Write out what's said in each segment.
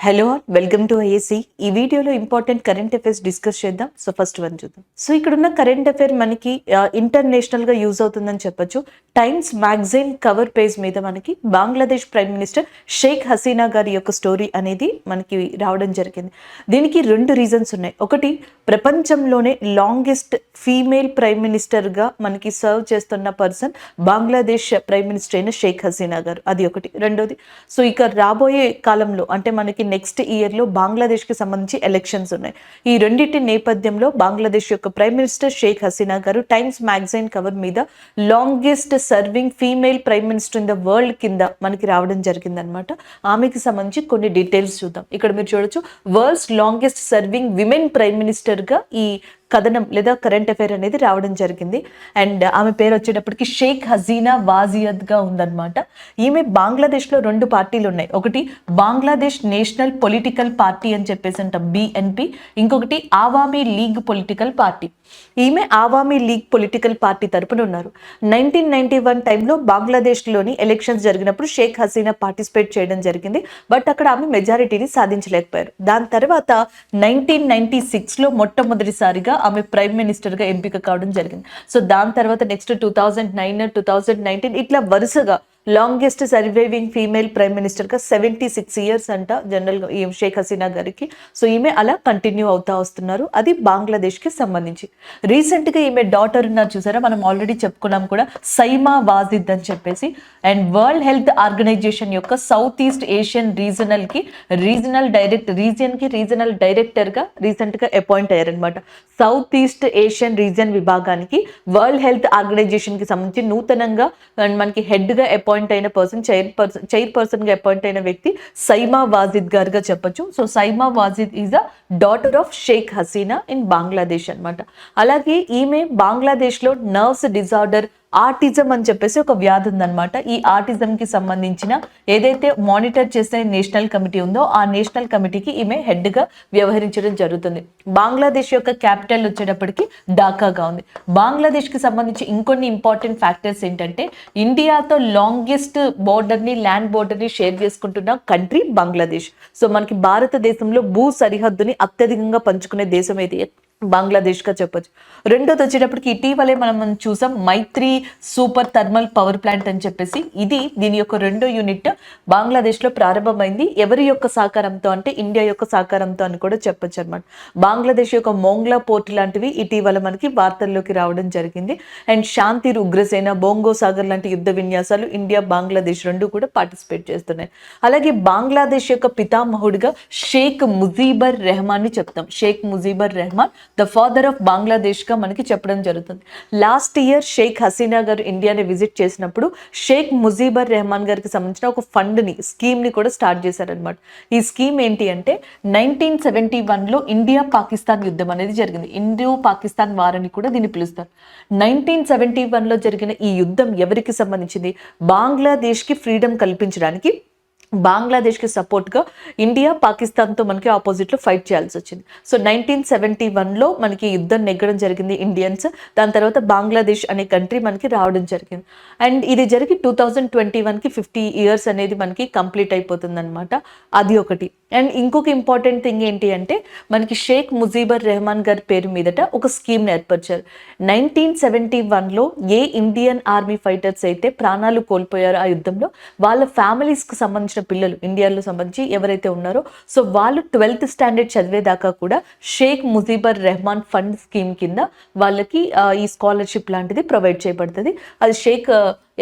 Hello welcome to IAC. ఈ వీడియోలో important current affairs discuss చేద్దాం. సో ఫస్ట్ వన్ చూద్దాం. సో ఇక్కడ ఉన్న కరెంట్ అఫైర్ మనకి ఇంటర్నేషనల్ గా యూజ్ అవుతుందని చెప్పొచ్చు. టైమ్స్ మ్యాగజైన్ కవర్ పేజ్ మీద మనకి బంగ్లాదేశ్ ప్రైమ్ మినిస్టర్ షేక్ హసీనా గారి యొక్క స్టోరీ అనేది మనకి రావడం జరిగింది. దీనికి రెండు రీజన్స్ ఉన్నాయి. ఒకటి, ప్రపంచంలోనే లాంగెస్ట్ ఫీమేల్ ప్రైమ్ మినిస్టర్ గా మనకి సర్వ్ చేస్తున్న పర్సన్ బంగ్లాదేశ్ ప్రైమ్ మినిస్టర్ అయిన షేక్ హసీనా గారు, అది ఒకటి. రెండోది, సో ఇక రాబోయే కాలంలో అంటే మనకి నెక్స్ట్ ఇయర్ లో బంగ్లాదేశ్ కి సంబంధించి ఎలక్షన్స్ ఉన్నాయి. ఈ రెండింటి నేపథ్యంలో బంగ్లాదేశ్ యొక్క ప్రైమ్ మినిస్టర్ షేక్ హసీనా గారు టైమ్స్ మ్యాగజైన్ కవర్ మీద longest serving female prime minister in the world కింద మనకి రావడం జరిగిందనమాట. ఆమెకి సంబంధించి కొన్ని డీటెయిల్స్ చూద్దాం. ఇక్కడ మీరు చూడొచ్చు, world's longest serving women prime minister గా ఈ కథనం లేదా కరెంట్ అఫైర్ అనేది రావడం జరిగింది. అండ్ ఆమె పేరు వచ్చేటప్పటికి షేక్ హసీనా వాజియద్ గా ఉందన్నమాట. ఈమె బంగ్లాదేశ్ లో రెండు పార్టీలు ఉన్నాయి. ఒకటి బంగ్లాదేశ్ నేషనల్ పొలిటికల్ పార్టీ అని చెప్పేసి అంటాం, బిఎన్పి. ఇంకొకటి ఆవామీ లీగ్ పొలిటికల్ పార్టీ. ఈమె ఆవామీ లీగ్ పొలిటికల్ పార్టీ తరపున ఉన్నారు. 1991 టైంలో బంగ్లాదేశ్ లోని ఎలక్షన్స్ జరిగినప్పుడు షేక్ హసీనా పార్టిసిపేట్ చేయడం జరిగింది. బట్ అక్కడ ఆమె మెజారిటీని సాధించలేకపోయారు. దాని తర్వాత 1996 లో మొట్టమొదటిసారిగా ఆమె ప్రైమ్ మినిస్టర్ గా ఎంపిక కావడం జరిగింది. సో దాని తర్వాత నెక్స్ట్ 2009, 2019 ఇట్లా వరుసగా longest surviving female prime minister గా 76 ఇయర్స్ అంట జనరల్ గా ఈ షేక్ హసీనా గారికి. సో ఈమె అలా కంటిన్యూ అవుతా వస్తున్నారు. అది బంగ్లాదేశ్ కి సంబంధించి. రీసెంట్ గా ఈమె డాటర్ ఉన్నారు చూసారా, మనం ఆల్రెడీ చెప్పుకున్నాం కూడా, సైమా వాజిద్ అని చెప్పేసి. అండ్ వరల్డ్ హెల్త్ ఆర్గనైజేషన్ యొక్క South East Asian regional director గా రీసెంట్ గా అపాయింట్ అయ్యారనమాట. సౌత్ ఈస్ట్ ఏషియన్ రీజన్ విభాగానికి వరల్డ్ హెల్త్ ఆర్గనైజేషన్ కి సంబంధించి నూతనంగా మనకి హెడ్ గా అపాయింట్ అయిన చైర్పర్సన్ గా అపాయింట్ అయిన వ్యక్తి సైమా వాజిద్ గారుగా చెప్పొచ్చు. So Saima Wajid is a daughter of Sheikh Hasina in Bangladesh అనమాట. అలాగే ఈమె బంగ్లాదేశ్ లో నర్వ్స్ డిజార్డర్, ఆటిజం అని చెప్పేసి ఒక వ్యాధి ఉందన్నమాట. ఈ ఆటిజం కి సంబంధించిన ఏదైతే మానిటర్ చేసే నేషనల్ కమిటీ ఉందో ఆ నేషనల్ కమిటీకి ఈమె హెడ్ గా వ్యవహరించడం జరుగుతుంది. బంగ్లాదేశ్ యొక్క క్యాపిటల్ వచ్చేటప్పటికి ఢాకాగా ఉంది. బంగ్లాదేశ్ కి సంబంధించి ఇంకొన్ని ఇంపార్టెంట్ ఫ్యాక్టర్స్ ఏంటంటే, ఇండియాతో లాంగెస్ట్ ల్యాండ్ బోర్డర్ ని షేర్ చేసుకుంటున్న కంట్రీ బంగ్లాదేశ్. సో మనకి భారతదేశంలో భూ సరిహద్దుని అత్యధికంగా పంచుకునే దేశం ఏది? బంగ్లాదేశ్ గా చెప్పొచ్చు. రెండోది వచ్చేటప్పటికి ఇటీవలే మనం చూసాం మైత్రి సూపర్ థర్మల్ పవర్ ప్లాంట్ అని చెప్పేసి. దీని యొక్క రెండో యూనిట్ బంగ్లాదేశ్ లో ప్రారంభమైంది. ఎవరి యొక్క సహకారంతో అంటే ఇండియా యొక్క సహకారంతో అని కూడా చెప్పొచ్చు అనమాట. బంగ్లాదేశ్ యొక్క మోంగ్లా పోర్ట్ లాంటివి ఇటీవల మనకి వార్తల్లోకి రావడం జరిగింది. And Shanti Ugrasena, bongo Sagar లాంటి యుద్ధ విన్యాసాలు ఇండియా బంగ్లాదేశ్ రెండు కూడా పార్టిసిపేట్ చేస్తున్నాయి. అలాగే బంగ్లాదేశ్ యొక్క పితామహుడిగా షేక్ ముజీబర్ రెహమాన్ ని చెప్తాం. Sheikh Mujibur Rahman the father of Bangladesh గా మనకి చెప్పడం జరుగుతుంది. లాస్ట్ ఇయర్ షేక్ హసీనా గారు ఇండియాని విజిట్ చేసినప్పుడు షేక్ ముజీబర్ రెహమాన్ గారికి సంబంధించిన ఒక స్కీమ్ ని కూడా స్టార్ట్ చేశారనమాట. ఈ స్కీమ్ ఏంటి అంటే, 1971 లో ఇండియా పాకిస్తాన్ యుద్ధం అనేది జరిగింది. ఇండియో పాకిస్తాన్ వార్ అని కూడా దీన్ని పిలుస్తారు. 1971 లో జరిగిన ఈ యుద్ధం ఎవరికి సంబంధించింది? బంగ్లాదేశ్ కి ఫ్రీడమ్ కల్పించడానికి బంగ్లాదేశ్ కి సపోర్ట్ గా ఇండియా పాకిస్తాన్ తో మనకి ఆపోజిట్ లో ఫైట్ చేయాల్సి వచ్చింది. సో 1971 లో మనకి యుద్ధం నెగ్గడం జరిగింది ఇండియన్స్. దాని తర్వాత బంగ్లాదేశ్ అనే కంట్రీ మనకి రావడం జరిగింది. అండ్ ఇది జరిగి 2021 కి 50 ఇయర్స్ అనేది మనకి కంప్లీట్ అయిపోతుంది అనమాట. అది ఒకటి. అండ్ ఇంకొక ఇంపార్టెంట్ థింగ్ ఏంటి అంటే, మనకి షేక్ ముజీబర్ రెహమాన్ గారి పేరు మీదట ఒక స్కీమ్ ఏర్పరిచారు. 1971 లో ఏ ఇండియన్ ఆర్మీ ఫైటర్స్ అయితే ప్రాణాలు కోల్పోయారో ఆ యుద్ధంలో, వాళ్ళ ఫ్యామిలీస్ కు సంబంధించిన పిల్లలు ఇండియాలో సంబంధించి ఎవరైతే ఉన్నారో, సో వాళ్ళు 12th స్టాండర్డ్ చదివేదాకా కూడా షేక్ ముజీబర్ రెహమాన్ ఫండ్ స్కీమ్ కింద వాళ్ళకి ఈ స్కాలర్షిప్ లాంటిది ప్రొవైడ్ చేయబడుతుంది. అది షేక్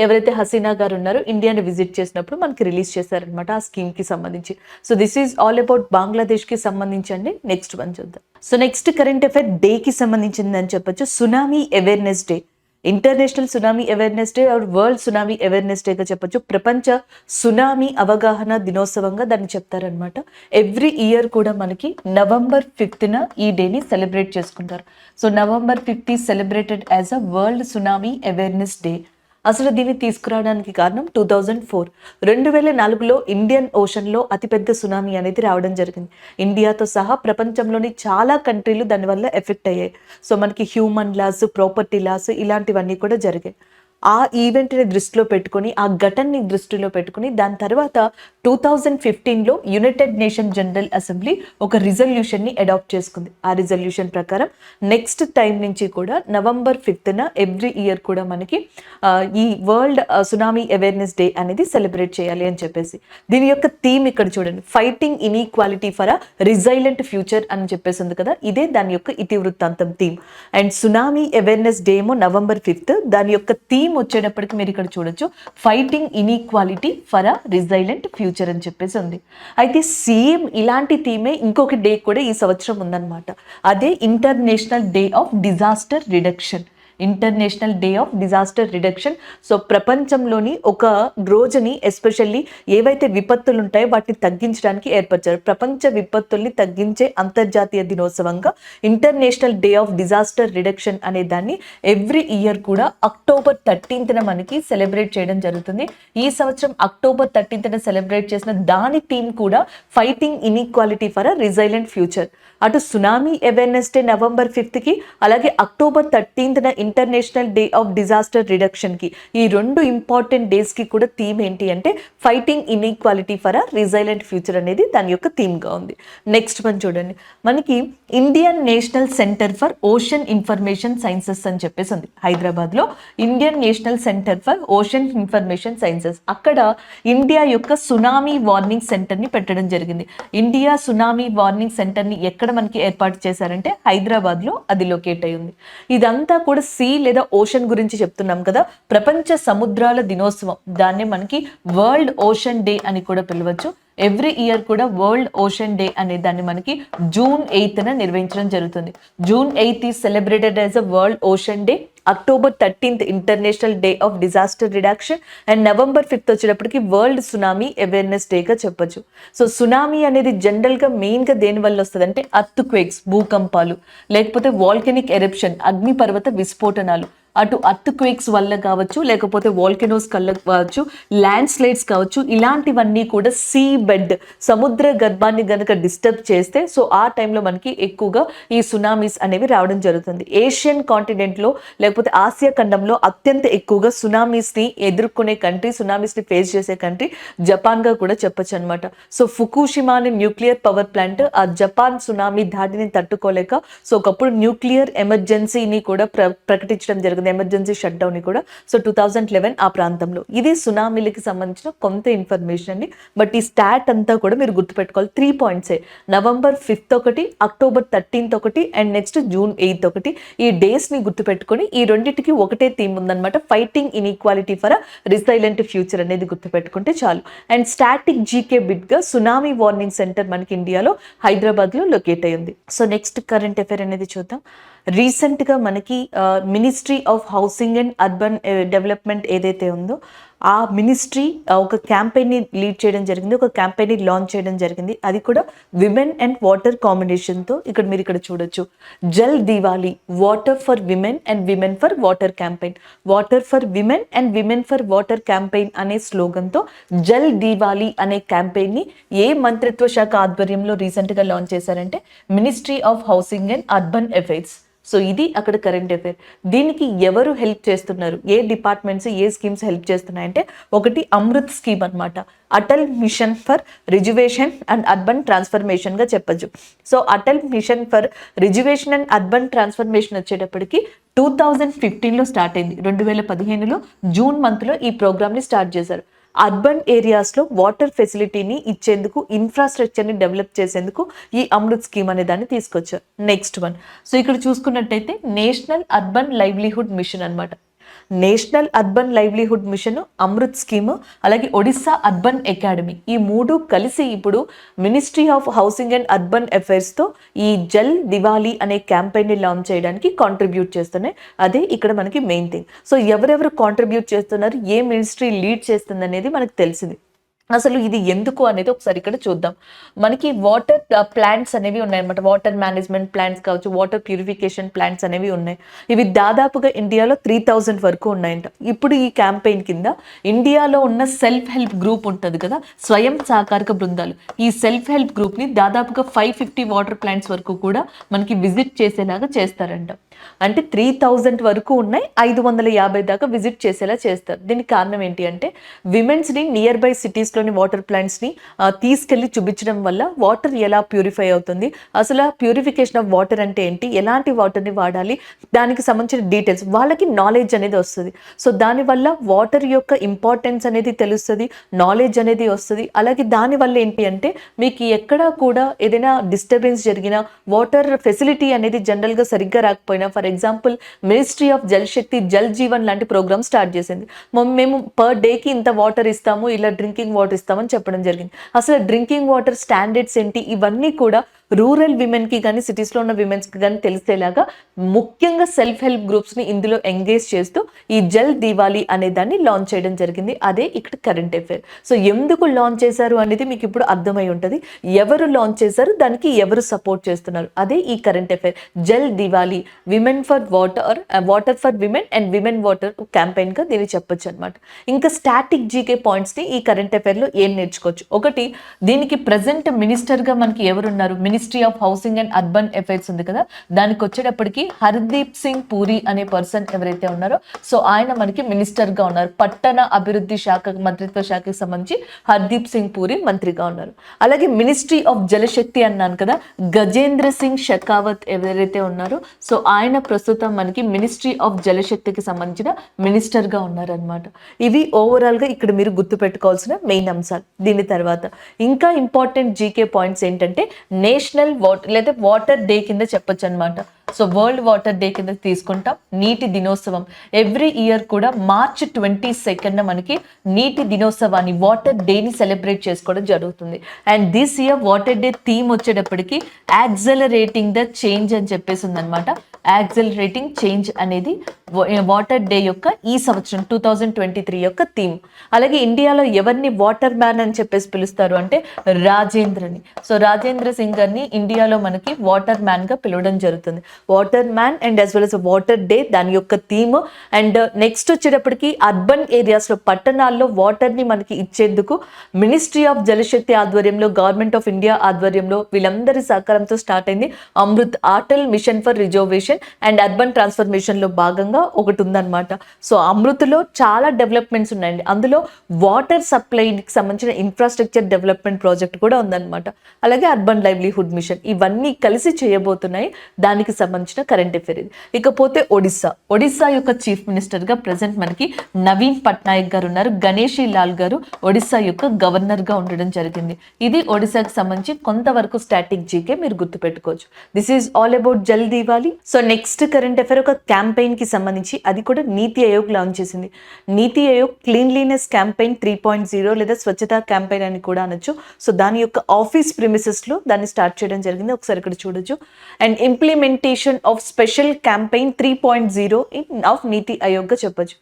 ఎవరైతే హసీనా గారు ఉన్నారో ఇండియాని విజిట్ చేసినప్పుడు మనకి రిలీజ్ చేశారనమాట ఆ స్కీమ్ కి సంబంధించి. So this is all about Bangladesh కి సంబంధించి అండి. నెక్స్ట్ వన్ చూద్దాం. So next current affair day కి సంబంధించింది అని చెప్పొచ్చు. Tsunami awareness day, international tsunami awareness day or world tsunami awareness డేగా చెప్పొచ్చు. ప్రపంచ సునామీ అవగాహన దినోత్సవంగా దాన్ని చెప్తారనమాట. ఎవ్రీ ఇయర్ కూడా మనకి November 5th ఈ డేని సెలబ్రేట్ చేసుకుంటారు. So November 5th is celebrated as a world tsunami awareness day. అసలు దీన్ని తీసుకురావడానికి కారణం 2004. 2004లో ఇండియన్ ఓషన్లో అతిపెద్ద సునామీ అనేది రావడం జరిగింది. ఇండియాతో సహా ప్రపంచంలోని చాలా కంట్రీలు దానివల్ల ఎఫెక్ట్ అయ్యాయి. సో మనకి హ్యూమన్ లాస్, ప్రాపర్టీ లాస్ ఇలాంటివన్నీ కూడా జరిగాయి. ఆ ఈవెంట్ని దృష్టిలో పెట్టుకొని, ఆ ఘటనని దృష్టిలో పెట్టుకొని, దాని తర్వాత 2015లో యునైటెడ్ నేషన్ జనరల్ అసెంబ్లీ ఒక రిజల్యూషన్ని అడాప్ట్ చేసుకుంది. ఆ రిజల్యూషన్ ప్రకారం నెక్స్ట్ టైం నుంచి కూడా November 5న ఎవ్రీ ఇయర్ కూడా మనకి ఈ వరల్డ్ సునామీ అవేర్నెస్ డే అనేది సెలబ్రేట్ చేయాలి అని చెప్పేసి. దీని యొక్క థీమ్ ఇక్కడ చూడండి, fighting inequality for a resilient future అని చెప్పేసి ఉంది కదా, ఇదే దాని యొక్క ఇతివృత్తాంతం theme. And tsunami awareness day ఏమో November 5th, దాని యొక్క థీమ్ వచ్చేటప్పటికి మీరు ఇక్కడ చూడొచ్చు, fighting inequality for a resilient future అని చెప్పేసి ఉంది. అయితే సేమ్ ఇలాంటి థీమే ఇంకొక డే కూడా ఈ సంవత్సరం ఉందన్నమాట. అదే international day of disaster reduction. International day of disaster reduction. So ప్రపంచంలోని ఒక రోజుని ఎస్పెషల్లీ ఏవైతే విపత్తులు ఉంటాయో వాటిని తగ్గించడానికి ఏర్పరిచారు. ప్రపంచ విపత్తుల్ని తగ్గించే అంతర్జాతీయ దినోత్సవంగా international day of disaster reduction అనే దాన్ని ఎవ్రీ ఇయర్ కూడా October 13th మనకి సెలబ్రేట్ చేయడం జరుగుతుంది. ఈ సంవత్సరం October 13th సెలబ్రేట్ చేసిన దాని థీమ్ కూడా fighting inequality for a resilient future. అటు tsunami awareness day November 5th అలాగే October 13th international day of disaster రిడక్షన్కి, ఈ రెండు ఇంపార్టెంట్ డేస్కి కూడా థీమ్ ఏంటి అంటే fighting inequality for a resilient future అనేది దాని యొక్క థీమ్గా ఉంది. నెక్స్ట్ వన్ చూడండి, మనకి Indian national centre for ocean information sciences అని చెప్పేసి ఉంది హైదరాబాద్లో. Indian national centre for ocean information sciences, అక్కడ ఇండియా యొక్క సునామీ వార్నింగ్ సెంటర్ని పెట్టడం జరిగింది. ఇండియా సునామీ వార్నింగ్ సెంటర్ని ఎక్కడ మనకి ఏర్పాటు చేశారంటే హైదరాబాద్లో అది లొకేట్ అయి ఉంది. ఇదంతా కూడా సీ లేదా ఓషన్ గురించి చెప్తున్నాం కదా, ప్రపంచ సముద్రాల దినోత్సవం, దాన్ని మనకి వరల్డ్ ఓషన్ డే అని కూడా పిలవచ్చు. ఎవ్రీ ఇయర్ కూడా వరల్డ్ ఓషన్ డే అనే దాన్ని మనకి June 8th నిర్వహించడం జరుగుతుంది. June 8th is celebrated as a world ocean day. October 13th international day of disaster reduction and November 5th వచ్చేటప్పటికి వరల్డ్ సునామీ అవేర్నెస్ డేగా చెప్పొచ్చు. సో సునామీ అనేది జనరల్గా మెయిన్గా దేని వల్ల వస్తుంది అంటే అర్త్ క్వేక్స్, భూకంపాలు, లేకపోతే వాల్కెనిక్ ఎరప్షన్, అగ్నిపర్వత విస్ఫోటనాలు, అటు అర్త్ క్వేక్స్ వల్ల కావచ్చు, లేకపోతే వాల్కెనోస్ కల్ల కావచ్చు, ల్యాండ్ స్లైడ్స్ కావచ్చు, ఇలాంటివన్నీ కూడా సీ బెడ్, సముద్ర గర్భాన్ని గనక డిస్టర్బ్ చేస్తే సో ఆ టైంలో మనకి ఎక్కువగా ఈ సునామీస్ అనేవి రావడం జరుగుతుంది. ఏషియన్ కాంటినెంట్లో లేకపోతే ఆసియా ఖండంలో అత్యంత ఎక్కువగా సునామీస్ని ఎదుర్కొనే కంట్రీ, సునామీస్ని ఫేస్ చేసే కంట్రీ జపాన్గా కూడా చెప్పొచ్చు అనమాట. సో ఫుకుషిమా అనే న్యూక్లియర్ పవర్ ప్లాంట్ ఆ జపాన్ సునామీ ధాటిని తట్టుకోలేక సో ఒకప్పుడు న్యూక్లియర్ ఎమర్జెన్సీని కూడా ప్రకటించడం జరిగింది, ఎమర్జెన్సీ షట్ డౌన్ ని కూడా. సో 2011 ఆ ప్రాంతంలో. ఇది సునామీలకి సంబంధించిన కొంత ఇన్ఫర్మేషన్ అండి. బట్ ఈ స్టాట్ అంతా కూడా మీరు గుర్తుపెట్టుకోవాలి, 3 పాయింట్సే. November 5th ఒకటి, October 13th ఒకటి, అండ్ నెక్స్ట్ June 8th ఒకటి. ఈ డేస్ ని గుర్తుపెట్టుకొని ఈ రెండింటికి ఒకటే థీమ్ ఉందన్నమాట, fighting inequality for a resilient future అనేది గుర్తుపెట్టుకుంటే చాలు. అండ్ స్టాటిక్ జీకే బిట్ గా సునామీ వార్నింగ్ సెంటర్ మనకి ఇండియాలో హైదరాబాద్లో లొకేట్ అయ్యింది. సో నెక్స్ట్ కరెంట్ అఫైర్ అనేది చూద్దాం. రీసెంట్గా మనకి ministry of housing and urban development ఏదైతే ఉందో ఆ మినిస్ట్రీ ఒక క్యాంపెయిన్ని లీడ్ చేయడం జరిగింది, ఒక క్యాంపెయిన్ని లాంచ్ చేయడం జరిగింది. అది కూడా విమెన్ అండ్ వాటర్ కాంబినేషన్తో. ఇక్కడ మీరు ఇక్కడ చూడొచ్చు, Jal Diwali, water for women and women for water campaign, water for women and women for water campaign అనే స్లోగన్తో జల్ దివాలి అనే క్యాంపెయిన్ని ఏ మంత్రిత్వ శాఖ ఆధ్వర్యంలో రీసెంట్గా లాంచ్ చేశారంటే ministry of housing and urban affairs. So ఇది అక్కడ కరెంట్ అఫైర్. దీనికి ఎవరు హెల్ప్ చేస్తున్నారు, ఏ డిపార్ట్మెంట్స్, ఏ స్కీమ్స్ హెల్ప్ చేస్తున్నాయంటే ఒకటి అమృత్ స్కీమ్ అనమాట, Atal mission for reservation and urban ట్రాన్స్ఫర్మేషన్గా చెప్పచ్చు. So Atal mission for reservation and urban transformation వచ్చేటప్పటికి 2015లో స్టార్ట్ అయింది. 2015లో జూన్ మంత్లో ఈ ప్రోగ్రామ్ని స్టార్ట్ చేశారు. అర్బన్ ఏరియాస్లో వాటర్ ఫెసిలిటీని ఇచ్చేందుకు, ఇన్ఫ్రాస్ట్రక్చర్ని డెవలప్ చేసేందుకు ఈ అమృత్ స్కీమ్ అనే దాన్ని తీసుకొచ్చారు. నెక్స్ట్ వన్, సో ఇక్కడ చూసుకున్నట్టయితే నేషనల్ అర్బన్ లైవ్లీహుడ్ మిషన్ అనమాట. National urban livelihood mission, Amrut scheme, అలాగే ఒడిస్సా అర్బన్ అకాడమీ, ఈ మూడు కలిసి ఇప్పుడు ministry of housing and urban అఫైర్స్తో ఈ జల్ దివాలి అనే క్యాంపెయిన్ని లాంచ్ చేయడానికి కాంట్రిబ్యూట్ చేస్తున్నాయి. అదే ఇక్కడ మనకి మెయిన్ థింగ్. సో ఎవరెవరు కాంట్రిబ్యూట్ చేస్తున్నారు, ఏ మినిస్ట్రీ లీడ్ చేస్తుంది అనేది మనకు తెలిసింది. అసలు ఇది ఎందుకు అనేది ఒకసారి ఇక్కడ చూద్దాం. మనకి వాటర్ ప్లాంట్స్ అనేవి ఉన్నాయన్నమాట. వాటర్ మేనేజ్మెంట్ ప్లాంట్స్ కావచ్చు, వాటర్ ప్యూరిఫికేషన్ ప్లాంట్స్ అనేవి ఉన్నాయి. ఇవి దాదాపుగా ఇండియాలో 3000 వరకు ఉన్నాయంట. ఇప్పుడు ఈ క్యాంపెయిన్ కింద ఇండియాలో ఉన్న సెల్ఫ్ హెల్ప్ గ్రూప్ ఉంటుంది కదా, స్వయం సహకారక బృందాలు, ఈ సెల్ఫ్ హెల్ప్ గ్రూప్ని దాదాపుగా 550 వాటర్ ప్లాంట్స్ వరకు కూడా మనకి విజిట్ చేసేలాగా చేస్తారంట. అంటే 3000 వరకు ఉన్నాయి, 550 దాకా విజిట్ చేసేలా చేస్తారు. దీనికి కారణం ఏంటి అంటే విమెన్స్ని నియర్ బై సిటీస్లోని వాటర్ ప్లాంట్స్ని తీసుకెళ్ళి చూపించడం వల్ల వాటర్ ఎలా ప్యూరిఫై అవుతుంది, అసలు ప్యూరిఫికేషన్ ఆఫ్ వాటర్ అంటే ఏంటి, ఎలాంటి వాటర్ని వాడాలి, దానికి సంబంధించిన డీటెయిల్స్ వాళ్ళకి నాలెడ్జ్ అనేది వస్తుంది. సో దానివల్ల వాటర్ యొక్క ఇంపార్టెన్స్ అనేది తెలుస్తుంది, నాలెడ్జ్ అనేది వస్తుంది. అలాగే దానివల్ల ఏంటి అంటే మీకు ఎక్కడా కూడా ఏదైనా డిస్టర్బెన్స్ జరిగినా, వాటర్ ఫెసిలిటీ అనేది జనరల్గా సరిగ్గా రాకపోయినా, for example ministry of Jal Shakti Jal Jeevan లాంటి ప్రోగ్రామ్ స్టార్ట్ చేసింది. మేము పర్ డేకి ఇంత వాటర్ ఇస్తాము, ఇలా డ్రింకింగ్ వాటర్ ఇస్తామని చెప్పడం జరిగింది. అసలు డ్రింకింగ్ వాటర్ స్టాండర్డ్స్ ఏంటి, ఇవన్నీ కూడా రూరల్ విమెన్కి కానీ సిటీస్లో ఉన్న విమెన్స్కి కానీ తెలిసేలాగా ముఖ్యంగా సెల్ఫ్ హెల్ప్ గ్రూప్స్ని ఇందులో ఎంగేజ్ చేస్తూ ఈ జల్ దివాలి అనే దాన్ని లాంచ్ చేయడం జరిగింది. అదే ఇక్కడ కరెంట్ అఫైర్. సో ఎందుకు లాంచ్ చేశారు అనేది మీకు ఇప్పుడు అర్థమై ఉంటుంది. ఎవరు లాంచ్ చేశారు, దానికి ఎవరు సపోర్ట్ చేస్తున్నారు, అదే ఈ current affair. Jal Diwali, women for water, water for women and women water క్యాంపెయిన్గా దీన్ని చెప్పొచ్చు అనమాట. ఇంకా స్టాటిక్ జీకే పాయింట్స్ని ఈ కరెంట్ అఫైర్లో ఏం నేర్చుకోవచ్చు. ఒకటి, దీనికి ప్రజెంట్ మినిస్టర్గా మనకి ఎవరున్నారు, ministry of housing and urban affairs ఉంది కదా, దానికి వచ్చేటప్పటికి హర్దీప్ సింగ్ పూరి అనే పర్సన్ ఎవరైతే ఉన్నారో, సో ఆయన మనకి మినిస్టర్గా ఉన్నారు. పట్టణ అభివృద్ధి శాఖ మంత్రిత్వ శాఖకి సంబంధించి హర్దీప్ సింగ్ పూరి మంత్రిగా ఉన్నారు. అలాగే మినిస్ట్రీ ఆఫ్ జలశక్తి అన్నాను కదా, గజేంద్ర సింగ్ షెకావత్ ఎవరైతే ఉన్నారో, సో ఆయన ప్రస్తుతం మనకి మినిస్ట్రీ ఆఫ్ జలశక్తికి సంబంధించిన మినిస్టర్గా ఉన్నారనమాట. ఇవి ఓవరాల్గా ఇక్కడ మీరు గుర్తుపెట్టుకోవాల్సిన మెయిన్ అంశాలు. దీని తర్వాత ఇంకా ఇంపార్టెంట్ జీకే పాయింట్స్ ఏంటంటే నేషనల్ వాటర్ లేదా వాటర్ డే కింద చెప్పొచ్చు అనమాట. సో వరల్డ్ వాటర్ డే కింద తీసుకుంటాం. నీటి దినోత్సవం ఎవ్రీ ఇయర్ కూడా March 22 మనకి నీటి దినోత్సవాన్ని, వాటర్ డేని సెలబ్రేట్ చేసుకోవడం జరుగుతుంది. And this year water day theme వచ్చేటప్పటికి యాక్సలరేటింగ్ ద చేంజ్ అని చెప్పేసి ఉందన్నమాట. యాక్సలరేటింగ్ చేంజ్ అనేది వాటర్ డే యొక్క ఈ సంవత్సరం 2023 యొక్క థీమ్. అలాగే ఇండియాలో ఎవరిని వాటర్ మ్యాన్ అని చెప్పేసి పిలుస్తారు అంటే రాజేంద్రని. సో రాజేంద్ర సింగ్ గారిని ఇండియాలో మనకి వాటర్ మ్యాన్గా పిలవడం జరుగుతుంది. Water man and as well as water day దాని యొక్క థీమ్. అండ్ నెక్స్ట్ వచ్చేటప్పటికి అర్బన్ ఏరియాస్లో, పట్టణాల్లో వాటర్ని మనకి ఇచ్చేందుకు మినిస్ట్రీ ఆఫ్ జలశక్తి ఆధ్వర్యంలో, గవర్నమెంట్ ఆఫ్ ఇండియా ఆధ్వర్యంలో వీళ్ళందరి సహకారంతో స్టార్ట్ అయింది Amrut Atal mission for reservation and urban ట్రాన్స్ఫర్మేషన్లో భాగంగా ఒకటి ఉందన్నమాట. సో అమృత్లో చాలా డెవలప్మెంట్స్ ఉన్నాయండి. అందులో వాటర్ సప్లైకి సంబంధించిన ఇన్ఫ్రాస్ట్రక్చర్ డెవలప్మెంట్ ప్రాజెక్ట్ కూడా ఉందన్నమాట. అలాగే అర్బన్ లైవ్లీహుడ్ మిషన్, ఇవన్నీ కలిసి చేయబోతున్నాయి. దానికి సంబంధించిన కరెంట్ అఫైర్ ఇది. ఇకపోతే ఒడిస్సా యొక్క చీఫ్ మినిస్టర్గా ప్రెసెంట్ మనకి నవీన్ పట్నాయక్ గారు ఉన్నారు. గణేషి లాల్ గారు ఒడిస్సా యొక్క గవర్నర్గా ఉండడం జరిగింది. ఇది ఒడిస్సాకి సంబంధించి కొంతవరకు స్టాటిక్ జీకే మీరు గుర్తుపెట్టుకోవచ్చు. This is all about Jal Diwali. So next current affair ఒక క్యాంపెయిన్ కి సంబంధించి, అది కూడా నీతి ఆయోగ్ లాంచ్ చేసింది. నీతి ఆయోగ్ క్లీన్లీనెస్ క్యాంపెయిన్ 3.0 లేదా స్వచ్ఛత క్యాంపెయిన్ అని కూడా అనొచ్చు. సో దాని యొక్క ఆఫీస్ ప్రిమిసెస్లో దాన్ని స్టార్ట్ చేయడం జరిగింది. ఒకసారి ఇక్కడ చూడొచ్చు. And implementation of special campaign 3.0 of నీతి ఆయోగ్గా చెప్పొచ్చు.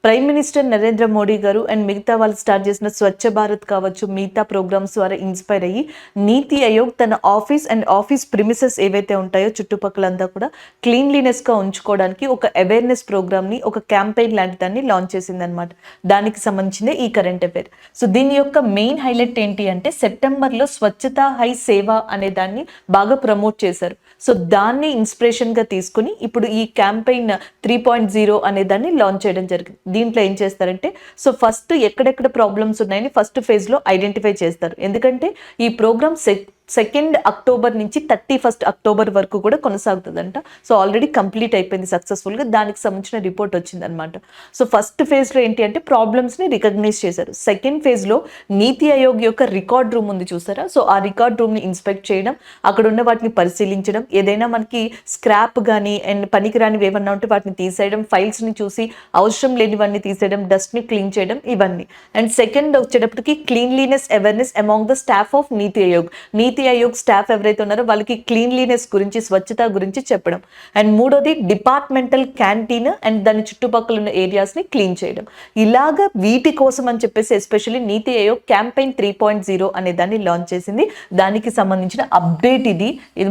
ప్రైమ్ మినిస్టర్ నరేంద్ర మోడీ గారు అండ్ మిగతా వాళ్ళు స్టార్ట్ చేసిన స్వచ్ఛ భారత్ కావచ్చు, మిగతా ప్రోగ్రామ్స్ ద్వారా ఇన్స్పైర్ అయ్యి నీతి ఆయోగ్ తన ఆఫీస్ అండ్ ఆఫీస్ ప్రిమిసెస్ ఏవైతే ఉంటాయో చుట్టుపక్కలంతా కూడా క్లీన్లీనెస్గా ఉంచుకోవడానికి ఒక అవేర్నెస్ ప్రోగ్రామ్ని, ఒక క్యాంపెయిన్ లాంటి దాన్ని లాంచ్ చేసిందనమాట. దానికి సంబంధించిందే ఈ కరెంట్ అఫైర్. సో దీని యొక్క మెయిన్ హైలైట్ ఏంటి అంటే సెప్టెంబర్లో స్వచ్ఛత హై సేవ అనే దాన్ని బాగా ప్రమోట్ చేశారు. సో దాన్ని ఇన్స్పిరేషన్గా తీసుకుని ఇప్పుడు ఈ క్యాంపెయిన్ 3.0 అనే దాన్ని లాంచ్ చేయడం జరిగింది. దీంట్లో ఏం చేస్తారంటే, సో ఫస్ట్ ఎక్కడెక్కడ ప్రాబ్లమ్స్ ఉన్నాయని ఫస్ట్ ఫేజ్లో ఐడెంటిఫై చేస్తారు. ఎందుకంటే ఈ ప్రోగ్రామ్ 2 అక్టోబర్ నుంచి 31 అక్టోబర్ వరకు కూడా కొనసాగుతుందంట. సో ఆల్రెడీ కంప్లీట్ అయిపోయింది సక్సెస్ఫుల్గా. దానికి సంబంధించిన రిపోర్ట్ వచ్చిందనమాట. సో ఫస్ట్ ఫేజ్లో ఏంటి అంటే ప్రాబ్లమ్స్ని రికగ్నైజ్ చేశారు. సెకండ్ ఫేజ్లో నీతి ఆయోగ్ యొక్క రికార్డ్ రూమ్ ఉంది చూసారా, సో ఆ రికార్డ్ రూమ్ని ఇన్స్పెక్ట్ చేయడం, అక్కడ ఉన్న వాటిని పరిశీలించడం, ఏదైనా మనకి స్క్రాప్ కానీ అండ్ పనికిరానివి ఏమన్నా ఉంటే వాటిని తీసేయడం, ఫైల్స్ని చూసి అవసరం లేనివన్నీ తీసేయడం, డస్ట్ని క్లీన్ చేయడం, ఇవన్నీ. అండ్ సెకండ్ వచ్చేటప్పటికి cleanliness awareness among the staff of NITI Aayog. NITI NITI Aayog staff ఎవరైతే ఉన్నారో వాళ్ళకి క్లీన్లీనెస్ గురించి, స్వచ్ఛత గురించి చెప్పడం. అండ్ మూడోది డిపార్ట్మెంటల్ క్యాంటీన్ అండ్ దాని చుట్టుపక్కల ఉన్న ఏరియాస్ ని క్లీన్ చేయడం. ఇలాగా వీటి కోసం అని చెప్పేసి ఎస్పెషల్లీ నీతి ఆయోగ్ క్యాంపెయిన్ 3.0 అనే దాన్ని లాంచ్ చేసింది. దానికి సంబంధించిన అప్డేట్ ఇది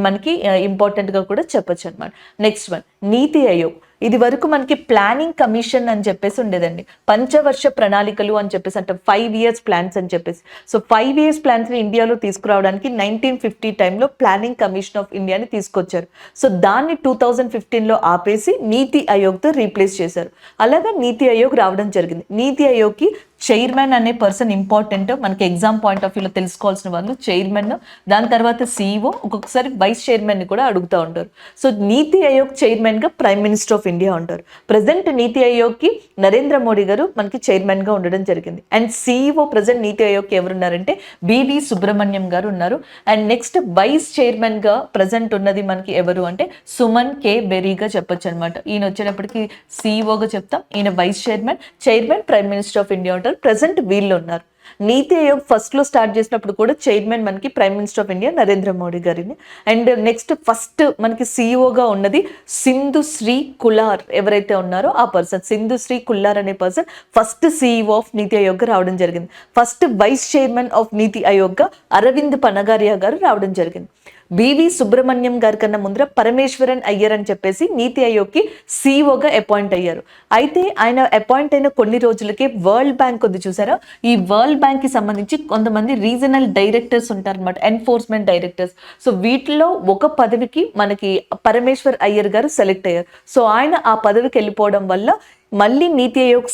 మనకి ఇంపార్టెంట్ గా కూడా చెప్పొచ్చు అనమాట. నెక్స్ట్ వన్, నీతి ఆయోగ్ ఇది వరకు మనకి ప్లానింగ్ కమిషన్ అని చెప్పేసి ఉండేదండి. పంచవర్ష ప్రణాళికలు అని చెప్పేసి అంటే 5 years ప్లాన్స్ అని చెప్పేసి. సో 5 years ప్లాన్స్ ని ఇండియాలో తీసుకురావడానికి 1950 టైంలో ప్లానింగ్ కమిషన్ ఆఫ్ ఇండియాని తీసుకొచ్చారు. సో దాన్ని 2015లో ఆపేసి నీతి ఆయోగ్తో రీప్లేస్ చేశారు. అలాగా నీతి ఆయోగ్ రావడం జరిగింది. నీతి ఆయోగ్కి చైర్మన్ అనే పర్సన్ ఇంపార్టెంట్, మనకి ఎగ్జామ్ పాయింట్ ఆఫ్ వ్యూలో తెలుసుకోవాల్సిన వాళ్ళు చైర్మన్, దాని తర్వాత CEO, ఒక్కొక్కసారి వైస్ చైర్మన్ ని కూడా అడుగుతూ ఉంటారు. సో నీతి ఆయోగ్ చైర్మన్ గా ప్రైమ్ మినిస్టర్ ఆఫ్ ఇండియా ఉంటారు. ప్రజెంట్ నీతి ఆయోగ్ కి నరేంద్ర మోడీ గారు మనకి చైర్మన్ గా ఉండడం జరిగింది. అండ్ CEO ప్రజెంట్ నీతి ఆయోగ్ కి ఎవరున్నారంటే బివి సుబ్రహ్మణ్యం గారు ఉన్నారు. అండ్ నెక్స్ట్ వైస్ చైర్మన్ గా ప్రజెంట్ ఉన్నది మనకి ఎవరు అంటే సుమన్ కే బెరీగా చెప్పొచ్చు అనమాట. ఈయన వచ్చేటప్పటికి CEO గా చెప్తాం, ఈయన vice chairman, prime minister of India ఉంటారు. ప్రజెంట్ వీళ్ళు ఉన్నారు. నీతి ఆయోగ్ ఫస్ట్ లో స్టార్ట్ చేసినప్పుడు కూడా చైర్మన్ మనకి prime minister of India Narendra Modi గారిని. అండ్ నెక్స్ట్ ఫస్ట్ మనకి CEO గా ఉన్నది సింధు శ్రీ కులార్ ఎవరైతే ఉన్నారో ఆ పర్సన్, సింధు శ్రీ కుల్లార్ అనే పర్సన్ ఫస్ట్ CEO ఆఫ్ నీతి ఆయోగ్ గా రావడం జరిగింది. ఫస్ట్ వైస్ చైర్మన్ ఆఫ్ నీతి ఆయోగ్ గా అరవింద్ పనగారియా గారు రావడం జరిగింది. బివి సుబ్రహ్మణ్యం గారి కన్నా ముందర పరమేశ్వరన్ అయ్యర్ అని చెప్పేసి నీతి ఆయోగ్కి CEOగా అపాయింట్ అయ్యారు. అయితే ఆయన అపాయింట్ అయిన కొన్ని రోజులకే వరల్డ్ బ్యాంక్ ఉంది చూసారా, ఈ వరల్డ్ బ్యాంక్ కి సంబంధించి కొంతమంది రీజనల్ డైరెక్టర్స్ ఉంటారు అనమాట, ఎన్ఫోర్స్మెంట్ డైరెక్టర్స్. సో వీటిలో ఒక పదవికి మనకి పరమేశ్వర్ అయ్యర్ గారు సెలెక్ట్ అయ్యారు. సో ఆయన ఆ పదవికి వెళ్ళిపోవడం వల్ల మళ్ళీ నీతి ఆయోగ్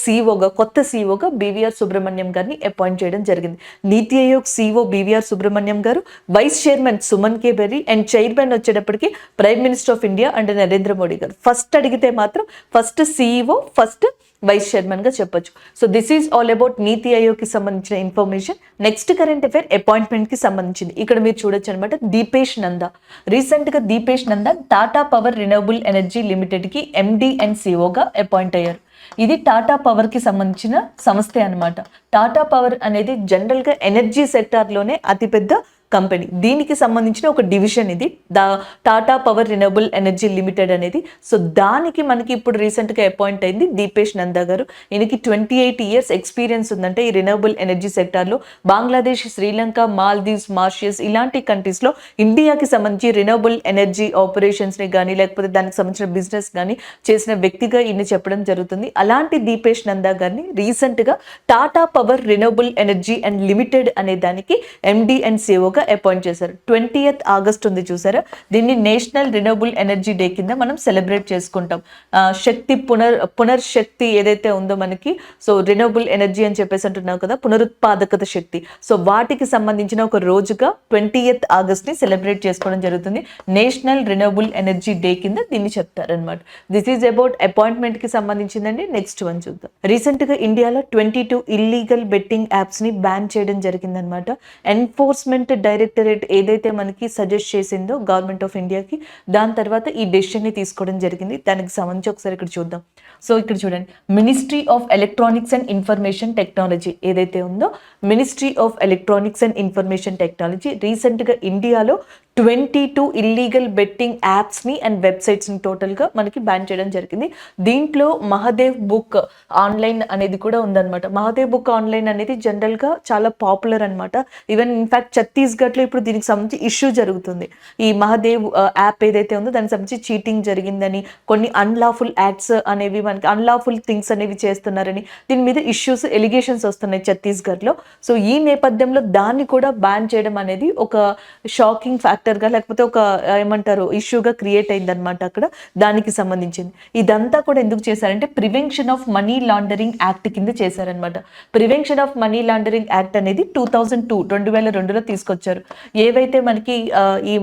కొత్త CEOగా బివిఆర్ సుబ్రహ్మణ్యం గారిని అపాయింట్ చేయడం జరిగింది. నీతి Aayog CEO BVR Subrahmanyam garu, vice chairman Suman K Bery, and chairman వచ్చేటప్పటికి prime minister of India and Narendra Modi garu. First అడిగితే మాత్రం first CEO, first vice chairman గా చెప్పొచ్చు. So this is all about NITI Aayog కి సంబంధించిన information. Next current affair appointment కి సంబంధించింది. ఇక్కడ మీరు చూడొచ్చు అనమాట, దీపేష్ నందా. రీసెంట్ గా Deepesh Nanda Tata power renewable energy limited కి MD అండ్ CEOగా అపాయింట్ అయ్యారు. ఇది టాటా పవర్ కి సంబంధించిన సంస్థే అనమాట. టాటా పవర్ అనేది జనరల్ గా ఎనర్జీ సెక్టార్ లోనే అతిపెద్ద కంపెనీ. దీనికి సంబంధించిన ఒక డివిజన్ ఇది Tata power renewable energy limited అనేది. సో దానికి మనకి ఇప్పుడు రీసెంట్ గా అపాయింట్ అయింది దీపేష్ నందా గారు. ఈయనకి 28 years ఎక్స్పీరియన్స్ ఉందంటే ఈ రినవబుల్ ఎనర్జీ సెక్టార్ లో. బంగ్లాదేశ్, శ్రీలంక, మాల్దీవ్స్, మారిషస్ ఇలాంటి కంట్రీస్ లో ఇండియాకి సంబంధించి రినవబుల్ ఎనర్జీ ఆపరేషన్స్ ని కానీ లేకపోతే దానికి సంబంధించిన బిజినెస్ కానీ చేసిన వ్యక్తిగా ఈయన చెప్పడం జరుగుతుంది. అలాంటి దీపేష్ నందా గారిని రీసెంట్ గా Tata power renewable energy and limited అనే దానికి MD అండ్ CEOగా అపాయింట్ చేశారు. 20th August ఉంది చూసారా, దీన్ని నేషనల్ రినవబుల్ ఎనర్జీ డే కింద మనం సెలబ్రేట్ చేసుకుంటాం. శక్తి పునర్శక్తి ఏదైతే ఉందో మనకి, సో రినవబుల్ ఎనర్జీ అని చెప్పేసి అంటున్నాం కదా, పునరుత్పాదకత శక్తి. సో వాటికి సంబంధించిన ఒక రోజుగా 20th August ని సెలబ్రేట్ చేసుకోవడం జరుగుతుంది. నేషనల్ రినవబుల్ ఎనర్జీ డే కింద దీన్ని చెప్తారనమాట. దిస్ ఈజ్ అబౌట్ అపాయింట్మెంట్ కి సంబంధించిందండి. నెక్స్ట్ వన్ చూద్దాం. రీసెంట్ గా ఇండియాలో 22 ఇల్లీగల్ బెట్టింగ్ యాప్స్ ని బ్యాన్ చేయడం జరిగిందనమాట. ఎన్ఫోర్స్మెంట్ డైరెక్టరేట్ ఏదైతే మనకి సజెస్ట్ చేసిందో గవర్నమెంట్ ఆఫ్ ఇండియాకి, దాని తర్వాత ఈ డెసిషన్ ని తీసుకోవడం జరిగింది. దానికి సంబంధించి ఒకసారి ఇక్కడ చూద్దాం. సో ఇక్కడ చూడండి, ministry of electronics and information technology ఏదైతే ఉందో, ministry of electronics and information technology recent గా ఇండియాలో 22 ఇల్లీగల్ బెట్టింగ్ యాప్స్ ని అండ్ వెబ్సైట్స్ ని టోటల్ గా మనకి బ్యాన్ చేయడం జరిగింది. దీంట్లో మహాదేవ్ బుక్ ఆన్లైన్ అనేది కూడా ఉందన్నమాట. మహాదేవ్ బుక్ ఆన్లైన్ అనేది జనరల్ గా చాలా పాపులర్ అనమాట. ఈవెన్ ఇన్ఫాక్ట్ ఛత్తీస్గఢ్ లో ఇప్పుడు దీనికి సంబంధించి ఇష్యూ జరుగుతుంది. ఈ మహాదేవ్ యాప్ ఏదైతే ఉందో దానికి సంబంధించి చీటింగ్ జరిగిందని, కొన్ని అన్లాఫుల్ యాక్ట్స్ అనేవి మనకి అన్లాఫుల్ థింగ్స్ అనేవి చేస్తున్నారని దీని మీద ఇష్యూస్, ఎలిగేషన్స్ వస్తున్నాయి ఛత్తీస్గఢ్ లో. సో ఈ నేపథ్యంలో దాన్ని కూడా బ్యాన్ చేయడం అనేది ఒక షాకింగ్ ఫ్యాక్టర్ గా లేకపోతే ఒక ఏమంటారు ఇష్యూగా క్రియేట్ అయిందనమాట అక్కడ. దానికి సంబంధించింది ఇదంతా కూడా ఎందుకు చేశారంటే prevention of money laundering act కింద చేశారనమాట. Prevention of money laundering act అనేది 2002లో తీసుకొచ్చారు. ఏవైతే మనకి ఈ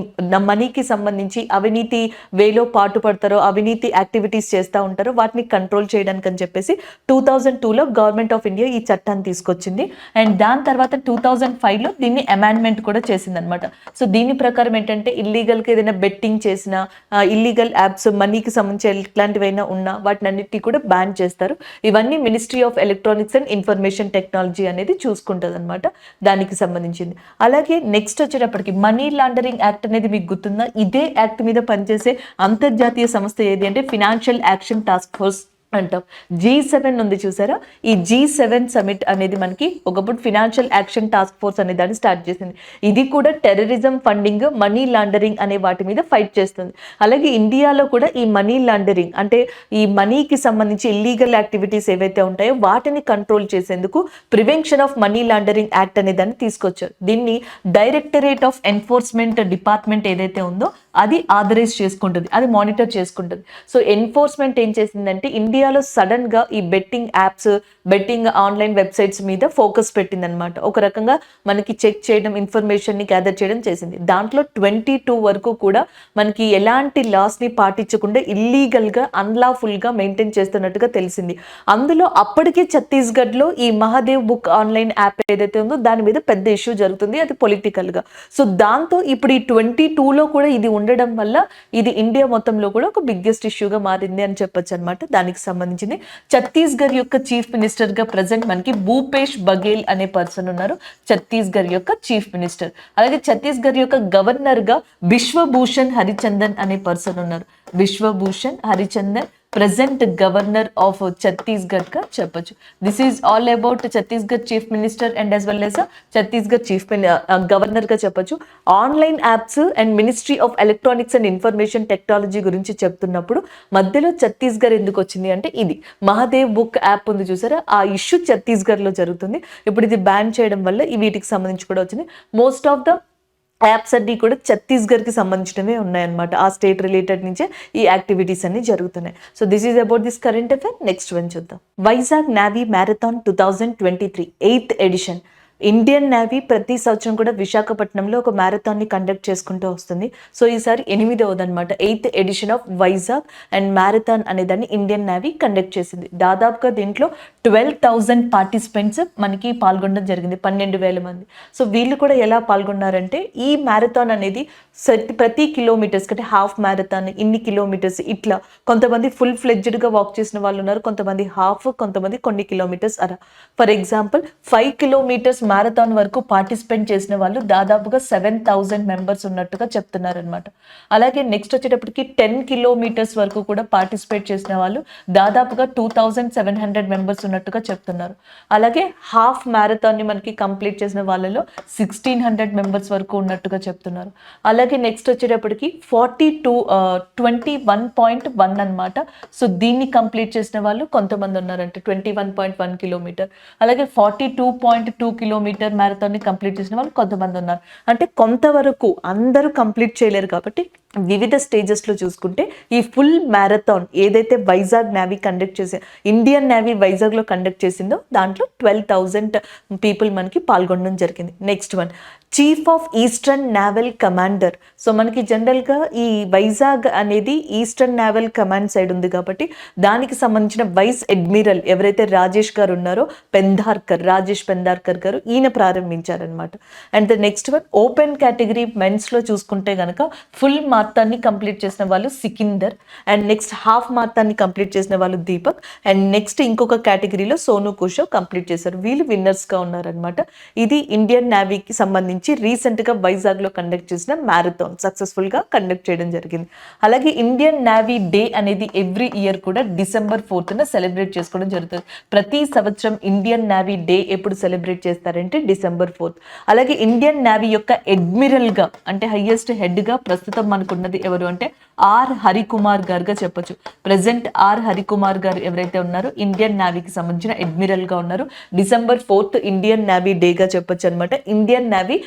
మనీకి సంబంధించి అవినీతి వేలో పాటు పడతారో, అవినీతి యాక్టివిటీస్ చేస్తూ ఉంటారో వాటిని కంట్రోల్ చేయడానికి అని చెప్పేసి 2002లో గవర్నమెంట్ ఆఫ్ ఇండియా ఈ చట్టాన్ని తీసుకొచ్చింది. అండ్ దాని తర్వాత 2005లో దీన్ని అమెండ్మెంట్ కూడా చేసింది అనమాట. సో దీని ప్రకారం ఏంటంటే ఇల్లీగల్గా ఏదైనా బెట్టింగ్ చేసినా, ఇల్లీగల్ యాప్స్ మనీకి సంబంధించి ఎట్లాంటివైనా ఉన్నా వాటిని అన్నిటినీ కూడా బ్యాన్ చేస్తారు. ఇవన్నీ ministry of electronics and information technology అనేది చూసుకుంటుంది అనమాట, దానికి సంబంధించింది. అలాగే నెక్స్ట్ వచ్చేటప్పటికి మనీ లాండరింగ్ యాక్ట్ అనేది మీకు గుర్తుందా? ఇదే యాక్ట్ మీద పనిచేసే అంతర్జాతీయ సంస్థ ఏది అంటే ఫినాన్షియల్ యాక్షన్ టాస్క్ ఫోర్స్ అంటాం. G7 ఉంది చూసారా, ఈ G7 సమిట్ అనేది మనకి ఒకప్పుడు ఫినాన్షియల్ యాక్షన్ టాస్క్ ఫోర్స్ అనే దాన్ని స్టార్ట్ చేసింది. ఇది కూడా టెర్రరిజం ఫండింగ్, మనీ లాండరింగ్ అనే వాటి మీద ఫైట్ చేస్తుంది. అలాగే ఇండియాలో కూడా ఈ మనీ లాండరింగ్ అంటే ఈ మనీకి సంబంధించి ఇల్లీగల్ యాక్టివిటీస్ ఏవైతే ఉంటాయో వాటిని కంట్రోల్ చేసేందుకు prevention of money laundering act అనే దాన్ని తీసుకొచ్చారు. దీన్ని డైరెక్టరేట్ ఆఫ్ ఎన్ఫోర్స్మెంట్ డిపార్ట్మెంట్ ఏదైతే ఉందో అది ఆథరైజ్ చేసుకుంటుంది, అది మానిటర్ చేసుకుంటుంది. సో ఎన్ఫోర్స్మెంట్ ఏం చేసిందంటే ఇండియాలో సడన్ గా ఈ betting apps, betting online websites మీద ఫోకస్ పెట్టింది అనమాట. ఒక రకంగా మనకి చెక్ చేయడం, ఇన్ఫర్మేషన్ ని గ్యాదర్ చేయడం చేసింది. దాంట్లో 22 వరకు కూడా మనకి ఎలాంటి లాస్ ని పాటించకుండా ఇల్లీగల్ గా, అన్లాఫుల్ గా మెయింటైన్ చేస్తున్నట్టుగా తెలిసింది. అందులో అప్పటికే ఛత్తీస్గఢ్ లో ఈ మహాదేవ్ బుక్ ఆన్లైన్ యాప్ ఏదైతే ఉందో దాని మీద పెద్ద ఇష్యూ జరుగుతుంది, అది పొలిటికల్ గా. సో దాంతో ఇప్పుడు ఈ 22లో కూడా ఇది ఉండడం వల్ల ఇది ఇండియా మొత్తంలో కూడా ఒక బిగ్గెస్ట్ ఇష్యూగా మారింది అని చెప్పొచ్చు అనమాట. దానికి సంబంధించింది ఛత్తీస్గఢ్ యొక్క చీఫ్ మినిస్టర్ గా ప్రజెంట్ మనకి భూపేష్ బఘేల్ అనే పర్సన్ ఉన్నారు, ఛత్తీస్గఢ్ యొక్క చీఫ్ మినిస్టర్. అలాగే ఛత్తీస్గఢ్ యొక్క గవర్నర్ గా బిశ్వభూషణ్ హరిచందన్ అనే పర్సన్ ఉన్నారు. Biswabhusan Harichandan present governor of Chhattisgarh గా చెప్పొచ్చు. This is all about Chhattisgarh chief minister and as well as Chhattisgarh chief governor గా చెప్పొచ్చు. Online apps and ministry of electronics and information technology గురించి చెప్తున్నప్పుడు మధ్యలో ఛత్తీస్గఢ్ ఎందుకు వచ్చింది అంటే ఇది మహాదేవ్ బుక్ యాప్ ఉంది చూసారా, ఆ ఇష్యూ ఛత్తీస్గఢ్ లో జరుగుతుంది. ఇప్పుడు ఇది బ్యాన్ చేయడం వల్ల ఈ వీటికి సంబంధించి కూడా వచ్చింది. మోస్ట్ ఆఫ్ ద యాప్స్ అన్ని కూడా ఛత్తీస్గఢ్కి సంబంధించినవే ఉన్నాయన్నమాట. ఆ స్టేట్ రిలేటెడ్ నుంచే ఈ యాక్టివిటీస్ అన్ని జరుగుతున్నాయి. So this is about this current affair. Next one చూద్దాం. Vizag navy marathon 2023 8th edition. Indian navy ప్రతి సంవత్సరం కూడా విశాఖపట్నంలో ఒక మ్యారథాన్ని కండక్ట్ చేసుకుంటూ వస్తుంది. సో ఈసారి 8వది అనమాట, 8th edition of Vizag and marathon అనే దాన్ని ఇండియన్ నేవీ కండక్ట్ చేసింది. దాదాపుగా దీంట్లో 12,000 పార్టిసిపెంట్స్ మనకి పాల్గొనడం జరిగింది, 12,000 మంది. సో వీళ్ళు కూడా ఎలా పాల్గొన్నారంటే ఈ మ్యారథాన్ అనేది ప్రతి కిలోమీటర్స్ అంటే హాఫ్ మ్యారథాన్ ఇన్ని కిలోమీటర్స్ ఇట్లా, కొంతమంది ఫుల్ ఫ్లెడ్జ్డ్గా వాక్ చేసిన వాళ్ళు ఉన్నారు, కొంతమంది హాఫ్, కొంతమంది కొన్ని కిలోమీటర్స్ అలా. ఫర్ ఎగ్జాంపుల్ 5 కిలోమీటర్స్ మ్యారథాన్ వరకు పార్టిసిపేట్ చేసిన వాళ్ళు దాదాపుగా 7,000 మెంబర్స్ ఉన్నట్టుగా చెప్తున్నారు అనమాట. అలాగే నెక్స్ట్ వచ్చేటప్పటికి 10 కిలోమీటర్స్ వరకు కూడా పార్టిసిపేట్ చేసిన వాళ్ళు దాదాపుగా 2,700 మెంబర్స్ ఉన్నట్టుగా చెప్తున్నారు. అలాగే హాఫ్ మ్యారథాన్ని మనకి కంప్లీట్ చేసిన వాళ్ళలో 1,600 మెంబర్స్ వరకు ఉన్నట్టుగా చెప్తున్నారు. అలాగే నెక్స్ట్ వచ్చేటప్పటికి 21.1 అనమాట. సో దీన్ని కంప్లీట్ చేసిన వాళ్ళు కొంతమంది ఉన్నారంటే 21.1 కిలోమీటర్. అలాగే 42.2 కిలోమీటర్ మ్యారథాన్ని కంప్లీట్ చేసిన వాళ్ళు కొంతమంది ఉన్నారు. అంటే కొంతవరకు అందరూ కంప్లీట్ చేయలేరు కాబట్టి వివిధ స్టేజెస్లో చూసుకుంటే ఈ ఫుల్ మ్యారథాన్ ఏదైతే వైజాగ్ నేవీ కండక్ట్ చేసి ఇండియన్ నేవీ వైజాగ్లో కండక్ట్ చేసిందో దాంట్లో 12,000 పీపుల్ మనకి పాల్గొనడం జరిగింది. Next one, chief of eastern naval commander. So మనకి జనరల్గా ఈ వైజాగ్ అనేది ఈస్టర్న్ నేవల్ కమాండ్ సైడ్ ఉంది కాబట్టి దానికి సంబంధించిన వైస్ అడ్మిరల్ ఎవరైతే రాజేష్ గారు ఉన్నారో రాజేష్ పెందార్కర్ గారు ఈయన ప్రారంభించారనమాట. And the next one, open category మెన్స్లో చూసుకుంటే కనుక ఫుల్ మారథాన్ని కంప్లీట్ చేసిన వాళ్ళు సికిందర్, అండ్ నెక్స్ట్ హాఫ్ మారథాన్ని కంప్లీట్ చేసిన వాళ్ళు దీపక్, అండ్ నెక్స్ట్ ఇంకొక కేటగిరీలో సోను కుషవ్ కంప్లీట్ చేశారు. వీళ్ళు విన్నర్స్గా ఉన్నారనమాట. ఇది ఇండియన్ నేవీకి సంబంధించి రీసెంట్గా వైజాగ్లో కండక్ట్ చేసిన మ్యారథాన్ సక్సెస్ఫుల్గా కండక్ట్ చేయడం జరిగింది. అలాగే ఇండియన్ నేవీ డే అనేది ఎవ్రీ ఇయర్ కూడా December 4th సెలబ్రేట్ చేసుకోవడం జరుగుతుంది. ప్రతి సంవత్సరం ఇండియన్ నేవీ డే ఎప్పుడు సెలబ్రేట్ చేస్తారంటే December 4th. అలాగే ఇండియన్ నేవీ యొక్క అడ్మిరల్గా అంటే హైయెస్ట్ హెడ్గా ప్రస్తుతం మనకున్నది ఎవరు అంటే ఆర్ హరికుమార్ గారుగా చెప్పొచ్చు. ప్రెసెంట్ ఆర్ హరికుమార్ గారు ఎవరైతే ఉన్నారో ఇండియన్ నేవీకి సంబంధించిన అడ్మిరల్గా ఉన్నారు. December 4th ఇండియన్ నేవీ డేగా చెప్పొచ్చు అనమాట. ఇండియన్ నేవీ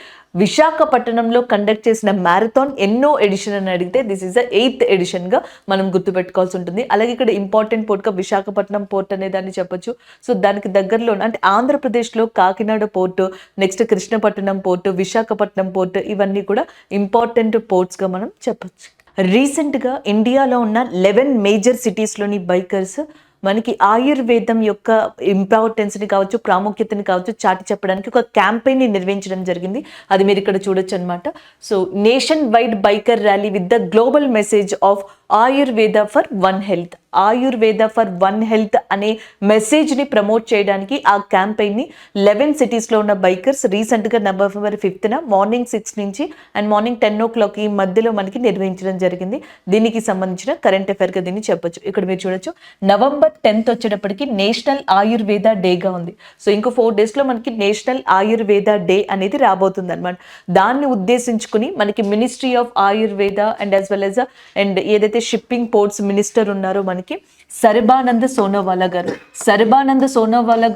విశాఖపట్నంలో కండక్ట్ చేసిన మ్యారథాన్ ఎన్నో ఎడిషన్ అని అడిగితే దిస్ ఈస్ ద 8th ఎడిషన్గా మనం గుర్తుపెట్టుకోవాల్సి ఉంటుంది. అలాగే ఇక్కడ ఇంపార్టెంట్ పోర్ట్గా విశాఖపట్నం పోర్ట్ అనే దాన్ని చెప్పొచ్చు. సో దానికి దగ్గరలో అంటే ఆంధ్రప్రదేశ్లో Kakinada port, next Krishnapatnam port, Visakhapatnam port, ఇవన్నీ కూడా ఇంపార్టెంట్ పోర్ట్స్గా మనం చెప్పొచ్చు. రీసెంట్గా ఇండియాలో ఉన్న 11 మేజర్ సిటీస్లోని బైకర్స్ మనకి ఆయుర్వేదం యొక్క ఇంపార్టెన్స్ని కావచ్చు, ప్రాముఖ్యతని కావచ్చు చాటి చెప్పడానికి ఒక క్యాంపెయిన్ని నిర్వహించడం జరిగింది. అది మీరు ఇక్కడ చూడొచ్చు అనమాట. So nation wide biker rally with the global message of Ayurveda for one health. Ayurveda for one health అనే మెసేజ్ని ప్రమోట్ చేయడానికి ఆ క్యాంపెయిన్ని 11 సిటీస్లో ఉన్న బైకర్స్ రీసెంట్గా November 5th మార్నింగ్ 6 నుంచి అండ్ మార్నింగ్ 10 o'clock ఈ మధ్యలో మనకి నిర్వహించడం జరిగింది. దీనికి సంబంధించిన కరెంట్ అఫైర్గా దీన్ని చెప్పొచ్చు. ఇక్కడ మీరు చూడొచ్చు, November 10th వచ్చేటప్పటికి నేషనల్ ఆయుర్వేద డేగా ఉంది. సో ఇంకో 4 daysలో మనకి నేషనల్ ఆయుర్వేద డే అనేది రాబోతుంది అనమాట. దాన్ని ఉద్దేశించుకుని మనకి ministry of Ayurveda and as well as and ఏదైతే షిప్పింగ్ పోర్ట్స్ మినిస్టర్ ఉన్నారో మనకి సర్బానంద్ సోనోవాలా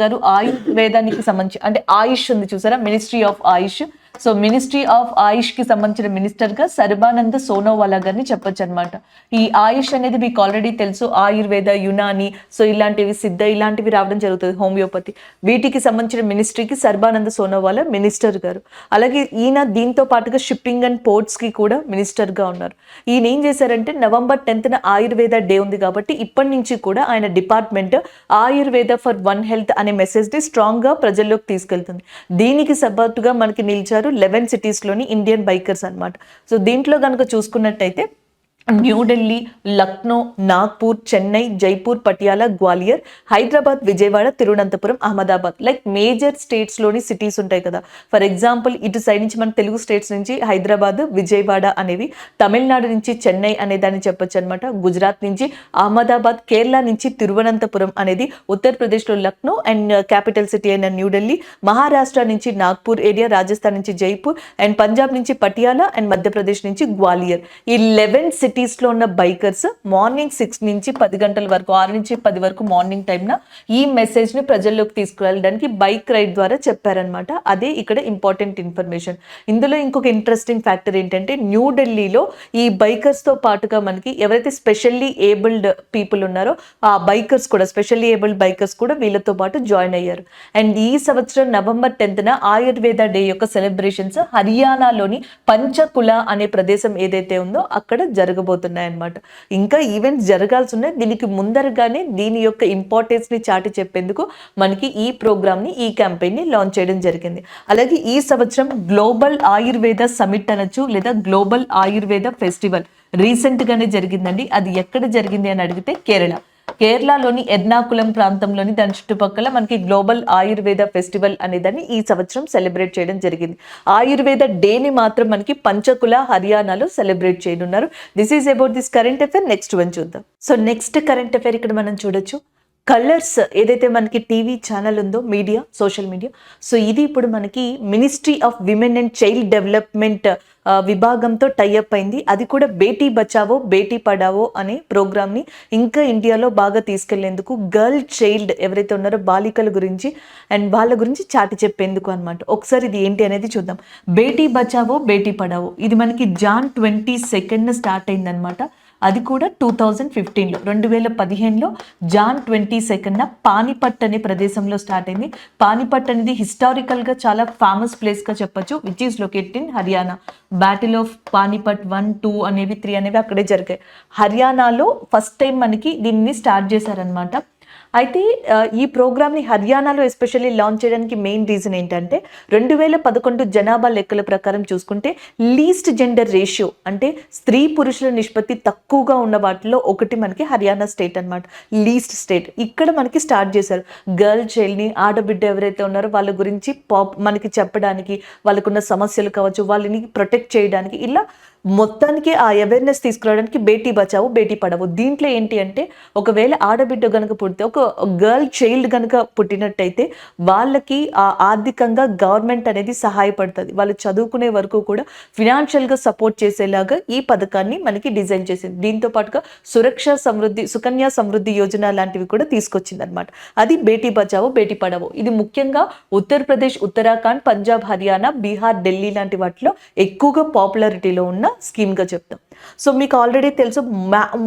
గారు ఆయుర్వేదానికి సంబంధించి అంటే ఆయుష్ ఉంది చూసారా, ministry of AYUSH. So ministry of AYUSH కి సంబంధించిన మినిస్టర్గా సర్బానంద్ సోనోవాలా గారిని చెప్పొచ్చు అనమాట. ఈ ఆయుష్ అనేది మీకు ఆల్రెడీ తెలుసు, ఆయుర్వేద, యునాని, సో ఇలాంటివి సిద్ధ ఇలాంటివి రావడం జరుగుతుంది, హోమియోపతి. వీటికి సంబంధించిన మినిస్ట్రీకి సర్బానంద్ సోనోవాలా మినిస్టర్ గారు. అలాగే ఈయన దీంతో పాటుగా షిప్పింగ్ అండ్ పోర్ట్స్ కి కూడా మినిస్టర్గా ఉన్నారు. ఈయన ఏం చేశారంటే November 10th ఆయుర్వేద డే ఉంది కాబట్టి ఇప్పటి నుంచి కూడా ఆయన department Ayurveda for one health అనే మెసేజ్ని స్ట్రాంగ్గా ప్రజల్లోకి తీసుకెళ్తుంది. దీనికి సపోర్టుగా మనకి నిలిచారు 11 సిటీస్లోని ఇండియన్ బైకర్స్ అనమాట. సో దీంట్లో కనుక చూసుకున్నట్టయితే న్యూఢిల్లీ, లక్నో, నాగ్పూర్, చెన్నై, జైపూర్, పటియాలా, గ్వాలియర్, హైదరాబాద్, విజయవాడ, తిరువనంతపురం, అహ్మదాబాద్ లైక్ మేజర్ స్టేట్స్లోని సిటీస్ ఉంటాయి కదా. ఫర్ ఎగ్జాంపుల్ ఇటు సైడ్ నుంచి మన తెలుగు స్టేట్స్ నుంచి హైదరాబాద్, విజయవాడ అనేవి, తమిళనాడు నుంచి చెన్నై అనే దాన్ని చెప్పొచ్చు అనమాట, గుజరాత్ నుంచి అహ్మదాబాద్, కేరళ నుంచి తిరువనంతపురం అనేది, ఉత్తరప్రదేశ్లో లక్నో అండ్ క్యాపిటల్ సిటీ అయిన న్యూఢిల్లీ, మహారాష్ట్ర నుంచి నాగ్పూర్ ఏరియా, రాజస్థాన్ నుంచి జైపూర్ అండ్ పంజాబ్ నుంచి పటియాలా అండ్ మధ్యప్రదేశ్ నుంచి గ్వాలియర్. ఈ 11 సిటీస్లో ఉన్న బైకర్స్ మార్నింగ్ 6 నుంచి 10 గంటల వరకు, 6 నుంచి 10 వరకు మార్నింగ్ టైంన ఈ మెసేజ్ని ప్రజల్లోకి తీసుకువెళ్ళడానికి బైక్ రైడ్ ద్వారా చెప్పారనమాట. అదే ఇక్కడ ఇంపార్టెంట్ ఇన్ఫర్మేషన్. ఇందులో ఇంకొక ఇంట్రెస్టింగ్ ఫ్యాక్టర్ ఏంటంటే న్యూఢిల్లీలో ఈ బైకర్స్తో పాటుగా మనకి ఎవరైతే స్పెషల్లీ ఏబుల్డ్ పీపుల్ ఉన్నారో ఆ బైకర్స్ కూడా, స్పెషల్లీ ఏబుల్డ్ బైకర్స్ కూడా వీళ్ళతో పాటు జాయిన్ అయ్యారు. అండ్ ఈ సంవత్సరం November 10th ఆయుర్వేద డే యొక్క సెలబ్రేషన్స్ హర్యానాలోని పంచకుల అనే ప్రదేశం ఏదైతే ఉందో అక్కడ జరగబోతున్నాయి అన్నమాట. ఇంకా ఈవెంట్స్ జరగాల్సి ఉన్నాయి. దీనికి ముందరగానే దీని యొక్క ఇంపార్టెన్స్ ని చాటి చెప్పేందుకు మనకి ఈ ప్రోగ్రామ్ ని, ఈ క్యాంపెయిన్ ని లాంచ్ చేయడం జరిగింది. అలాగే ఈ సంవత్సరం గ్లోబల్ ఆయుర్వేద సమిట్ అనొచ్చు లేదా గ్లోబల్ ఆయుర్వేద ఫెస్టివల్ రీసెంట్ గానే జరిగిందండి. అది ఎక్కడ జరిగింది అని అడిగితే కేరళలోని ఎర్నాకులం ప్రాంతంలోని దాని చుట్టుపక్కల మనకి గ్లోబల్ ఆయుర్వేద ఫెస్టివల్ అనేదాన్ని ఈ సంవత్సరం సెలబ్రేట్ చేయడం జరిగింది. ఆయుర్వేద డేని మాత్రం మనకి పంచకుల హర్యానాలో సెలబ్రేట్ చేయనున్నారు. This is about this current affair. Next one చూద్దాం. సో నెక్స్ట్ కరెంట్ అఫైర్ ఇక్కడ మనం చూడొచ్చు. కలర్స్ ఏదైతే మనకి టీవీ ఛానల్ ఉందో, మీడియా, సోషల్ మీడియా, సో ఇది ఇప్పుడు మనకి ministry of women and child development విభాగంతో టైఅప్ అయింది. అది కూడా బేటీ బచావో బేటీ పడావో అనే ప్రోగ్రామ్ని ఇంకా ఇండియాలో బాగా తీసుకెళ్లేందుకు, గర్ల్ చైల్డ్ ఎవరైతే ఉన్నారో బాలికల గురించి అండ్ వాళ్ళ గురించి చాటి చెప్పేందుకు అనమాట. ఒకసారి ఇది ఏంటి అనేది చూద్దాం. బేటీ బచావో బేటీ పడావో ఇది మనకి Jan 22 స్టార్ట్ అయిందనమాట. అది కూడా 2015లో 2015లో Jan 22 పానిపట్ అనే ప్రదేశంలో స్టార్ట్ అయింది. పానిపట్ అనేది హిస్టారికల్గా చాలా ఫేమస్ ప్లేస్గా చెప్పొచ్చు, which is located in Haryana. Battle of Panipat 1, 2 అనేవి 3 అనేవి అక్కడే జరిగాయి. హర్యానాలో ఫస్ట్ టైం మనకి దీన్ని స్టార్ట్ చేశారనమాట. అయితే ఈ ప్రోగ్రామ్ని హర్యానాలో ఎస్పెషల్లీ లాంచ్ చేయడానికి మెయిన్ రీజన్ ఏంటంటే 2011 జనాభా లెక్కల ప్రకారం చూసుకుంటే లీస్ట్ జెండర్ రేషియో అంటే స్త్రీ పురుషుల నిష్పత్తి తక్కువగా ఉన్న వాటిలో ఒకటి మనకి హర్యానా స్టేట్ అనమాట. లీస్ట్ స్టేట్ ఇక్కడ మనకి స్టార్ట్ చేశారు. గర్ల్ చైల్డ్ని, ఆడబిడ్డ ఎవరైతే ఉన్నారో వాళ్ళ గురించి మనకి చెప్పడానికి, వాళ్ళకున్న సమస్యలు కావచ్చు, వాళ్ళని ప్రొటెక్ట్ చేయడానికి, ఇలా మొత్తానికి ఆ అవేర్నెస్ తీసుకురావడానికి బేటీ బచావో బేటీ పడావో. దీంట్లో ఏంటి అంటే ఒకవేళ ఆడబిడ్డ కనుక పుడితే, ఒక గర్ల్ చైల్డ్ కనుక పుట్టినట్టయితే వాళ్ళకి ఆర్థికంగా గవర్నమెంట్ అనేది సహాయపడుతుంది. వాళ్ళు చదువుకునే వరకు కూడా ఫినాన్షియల్గా సపోర్ట్ చేసేలాగా ఈ పథకాన్ని మనకి డిజైన్ చేసింది. దీంతో పాటుగా సుకన్య సమృద్ధి యోజన లాంటివి కూడా తీసుకొచ్చింది అనమాట. అది బేటీ బచావో బేటీ పడావో. ఇది ముఖ్యంగా ఉత్తరప్రదేశ్, ఉత్తరాఖండ్, పంజాబ్, హర్యానా, బీహార్, ఢిల్లీ లాంటి వాటిలో ఎక్కువగా పాపులారిటీలో ఉన్న స్కీమ్గా చెప్తాం. సో మీకు ఆల్రెడీ తెలుసు,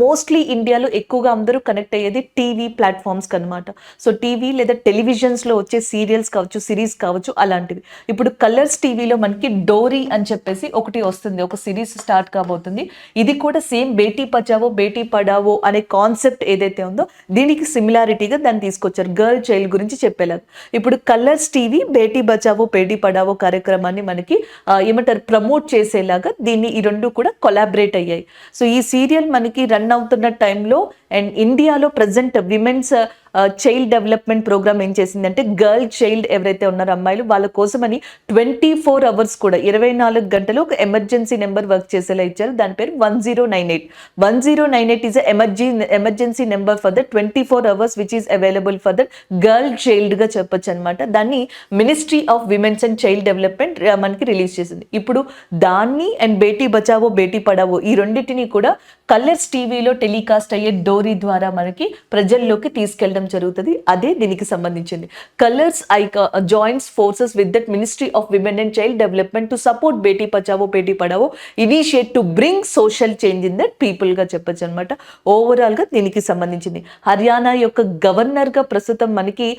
మోస్ట్లీ ఇండియాలో ఎక్కువగా అందరూ కనెక్ట్ అయ్యేది టీవీ ప్లాట్ఫామ్స్కి అనమాట. సో టీవీ లేదా టెలివిజన్స్లో వచ్చే సీరియల్స్ కావచ్చు, సిరీస్ కావచ్చు, అలాంటివి. ఇప్పుడు కలర్స్ టీవీలో మనకి డోరీ అని చెప్పేసి ఒకటి వస్తుంది, ఒక సిరీస్ స్టార్ట్ కాబోతుంది. ఇది కూడా సేమ్ బేటీ బచావో బేటీ పడావో అనే కాన్సెప్ట్ ఏదైతే ఉందో దీనికి సిమిలారిటీగా దాన్ని తీసుకొచ్చారు, గర్ల్ చైల్డ్ గురించి చెప్పేలాగా. ఇప్పుడు కలర్స్ టీవీ బేటీ బచావో బేటీ పడావో కార్యక్రమాన్ని మనకి ఏమంటారు ప్రమోట్ చేసేలాగా దీన్ని ఈ రెండు కూడా కొలాబరేట్ అయ్యాయి. సో ఈ సీరియల్ మనకి రన్ అవుతున్న టైంలో అండ్ ఇండియాలో present women's child development program ఏం చేసిందంటే, గర్ల్ చైల్డ్ ఎవరైతే ఉన్నారో అమ్మాయిలు వాళ్ళ కోసమని 24 hours కూడా 24 గంటలు ఒక ఎమర్జెన్సీ నెంబర్ వర్క్ చేసేలా ఇచ్చారు. దాని పేరు 1098. 1098 is emergency number for the 24 hours which is available for the girl చైల్డ్గా చెప్పొచ్చు అనమాట. దాన్ని ministry of womens and child development మనకి రిలీజ్ చేసింది. ఇప్పుడు దాన్ని అండ్ బేటీ బచావో బేటీ పడావో ఈ రెండింటిని కూడా కలర్స్ టీవీలో టెలికాస్ట్ అయ్యే డోరీ ద్వారా మనకి ప్రజల్లోకి తీసుకెళ్ళడం జరుగుతుంది. అదే దీనికి సంబంధించింది. Colours joins forces with that ministry of women and child development to support Beti Bachao Beti Padhao initiate to bring social change in that people గా చెప్పొచ్చు అనమాట. ఓవరాల్ గా దీనికి సంబంధించింది. హర్యానా యొక్క గవర్నర్ గా ప్రస్తుతం మనకి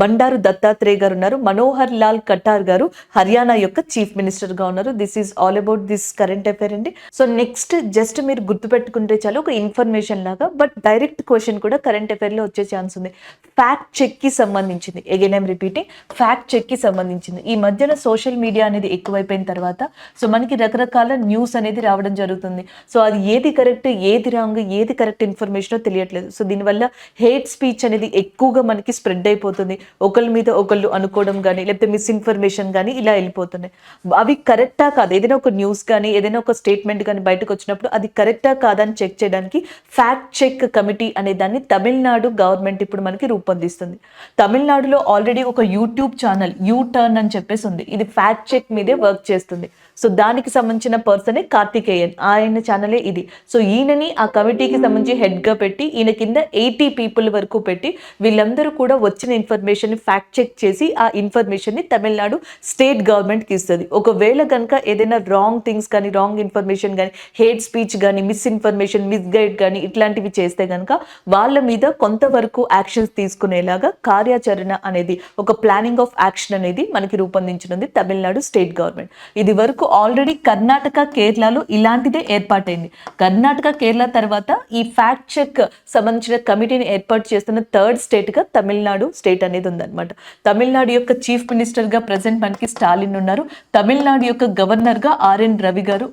బండారు దత్తాత్రేయ గారు ఉన్నారు. మనోహర్ లాల్ ఖట్టార్ గారు హర్యానా యొక్క చీఫ్ మినిస్టర్ గా ఉన్నారు. This is all about this current affair అండి. సో నెక్స్ట్ జస్ట్ మీరు గుర్తుపెట్టుకుంటే చాలు, ఒక ఇన్ఫర్మేషన్ లాగా, బట్ డైరెక్ట్ క్వశ్చన్ కూడా కరెంట్ అఫైర్ లో వచ్చే ఛాన్స్ ఉంది. ఫ్యాక్ట్ చెక్ కి సంబంధించింది, again I'm repeating, fact check కి సంబంధించింది. ఈ మధ్యన సోషల్ మీడియా అనేది ఎక్కువైపోయిన తర్వాత సో మనకి రకరకాల న్యూస్ అనేది రావడం జరుగుతుంది. సో అది ఏది కరెక్ట్, ఏది రాంగ్, ఏది కరెక్ట్ ఇన్ఫర్మేషన్ తెలియట్లేదు. సో దీనివల్ల హేట్ స్పీచ్ అనేది ఎక్కువగా మనకి స్ప్రెడ్ అయిపోతుంది. ఒకళ్ళ మీద ఒకళ్ళు అనుకోవడం కానీ లేకపోతే మిస్ఇన్ఫర్మేషన్ కానీ ఇలా వెళ్ళిపోతున్నాయి. అవి కరెక్టా కాదు, ఏదైనా ఒక న్యూస్ కానీ ఏదైనా ఒక స్టేట్మెంట్ కానీ బయటకు వచ్చినప్పుడు అది కరెక్టా కాదని చెక్ చేయడానికి ఫ్యాక్ట్ చెక్ కమిటీ అనే దాన్ని తమిళనాడు గవర్నమెంట్ ఇప్పుడు మనకి రూపొందిస్తుంది. తమిళనాడులో ఆల్రెడీ ఒక యూట్యూబ్ ఛానల్ యూటర్న్ అని చెప్పేసి ఉంది. ఇది ఫ్యాక్ట్ చెక్ మీదే వర్క్ చేస్తుంది. సో దానికి సంబంధించిన పర్సనే కార్తికేయన్, ఆయన ఛానలే ఇది. సో ఈయనని ఆ కమిటీకి సంబంధించి హెడ్గా పెట్టి ఈయన కింద 80 people వరకు పెట్టి వీళ్ళందరూ కూడా వచ్చిన ఇన్ఫర్మేషన్ ఫ్యాక్ట్ చెక్ చేసి ఆ ఇన్ఫర్మేషన్ని తమిళనాడు స్టేట్ గవర్నమెంట్కి ఇస్తుంది. ఒకవేళ కనుక ఏదైనా రాంగ్ థింగ్స్ కానీ, రాంగ్ ఇన్ఫర్మేషన్ కానీ, హేట్ స్పీచ్ కానీ, మిస్ఇన్ఫర్మేషన్, మిస్గైడ్ కానీ ఇట్లాంటివి చేస్తే కనుక వాళ్ళ మీద కొంతవరకు యాక్షన్స్ తీసుకునేలాగా కార్యాచరణ అనేది, ఒక ప్లానింగ్ ఆఫ్ యాక్షన్ అనేది మనకి రూపొందించనుంది తమిళనాడు స్టేట్ గవర్నమెంట్. ఇది వరకు ఆల్రెడీ కర్ణాటక, కేరళలో ఇలాంటిదే ఏర్పాటైంది. కర్ణాటక, కేరళ తర్వాత ఈ ఫ్యాక్ట్ చెక్ సంబంధించిన కమిటీని ఏర్పాటు చేస్తున్న థర్డ్ స్టేట్ గా తమిళనాడు స్టేట్ అనేది ఉందన్నమాట. తమిళనాడు యొక్క చీఫ్ మినిస్టర్ గా ప్రెసెంట్ మనకి స్టాలిన్ ఉన్నారు. తమిళనాడు యొక్క గవర్నర్ గా ఆర్ఎన్ రవి గారు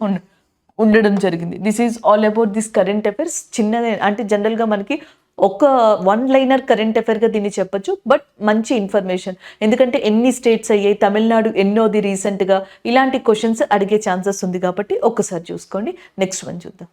ఉండడం జరిగింది. This is all about this current affairs. చిన్నదే అంటే జనరల్గా మనకి ఒక 1-liner కరెంట్ అఫైర్గా దీన్ని చెప్పొచ్చు, బట్ మంచి ఇన్ఫర్మేషన్. ఎందుకంటే ఎన్ని స్టేట్స్ అయ్యాయి, తమిళనాడు ఎన్నోది రీసెంట్గా, ఇలాంటి క్వశ్చన్స్ అడిగే ఛాన్సెస్ ఉంది కాబట్టి ఒక్కసారి చూసుకోండి. నెక్స్ట్ వన్ చూద్దాం.